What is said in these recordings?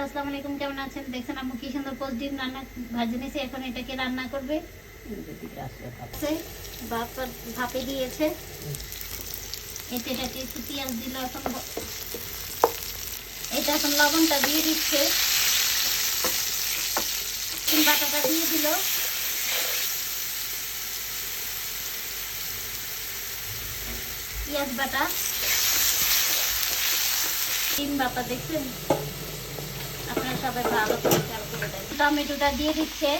আসসালামু আলাইকুম, কেমন আছেন? দেখছেন আম্মু কি সুন্দর পোস্ট ডিম রান্না ভাজি নিয়েছে। এখন এটাকে রান্না করবে, ভাপে দিয়েছে। এটাকে একটু পেঁয়াজ দিল। এখন লবণটা দিয়ে দিচ্ছে, বাটাটা দিয়ে দিল, পেঁয়াজ বাটা, ডিম বাটা। দেখছেন আপনারা সবাই ভালো করে খেয়াল করে দেন। টমেটোটা দিয়ে দিচ্ছে,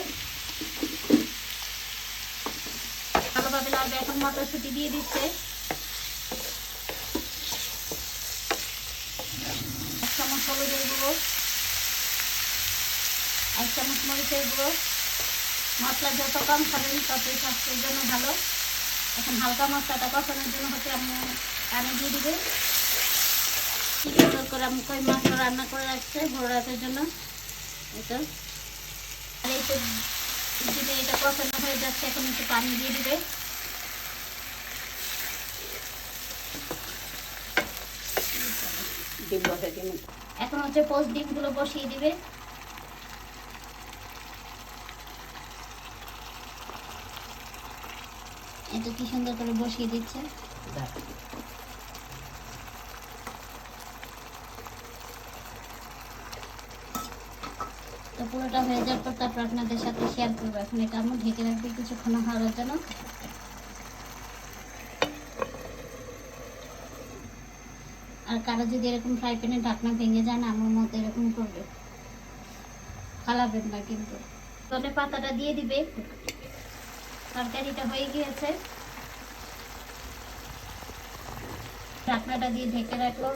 ভালোভাবে লাগবে। এখন মটরশুঁটি দিয়ে দিচ্ছে, 1 চামচ হলুদের গুঁড়ো, 1 চামচ মরিচের গুঁড়ো। মশলা যত কম খাবেন ততই স্বাস্থ্যের জন্য ভালো। এখন হালকা মশলাটা কষানোর জন্য হচ্ছে আমি পানি দিয়ে দিবে। কি সুন্দর করে আমি কই মাছটা রান্না করে রাখছে ভোর রাতের জন্য। এটা আর এইটা দিলে এটা কষানো হয়ে যাচ্ছে। এখন একটু পানি দিয়ে দিবে। এখন হচ্ছে পোস্ট ডিমগুলো বসিয়ে দিবে। এটা কি সুন্দর করে বসিয়ে দিচ্ছে। তো পুরোটা হয়ে যাওয়ার পর তারপর আপনাদের সাথে শেয়ার করবো। এখন এটা আমি ঢেকে রাখবো কিছুক্ষণ হওয়ার জন্য। আর কারো যদি এরকম ফ্রাই প্যানের ঢাকনা ভেঙে যায় না, আমার মতো এরকম করবে, ফালাবেন না কিন্তু। ধনে পাতাটা দিয়ে দিবে। তরকারিটা হয়ে গিয়েছে, ঢাকনাটা দিয়ে ঢেকে রাখলো।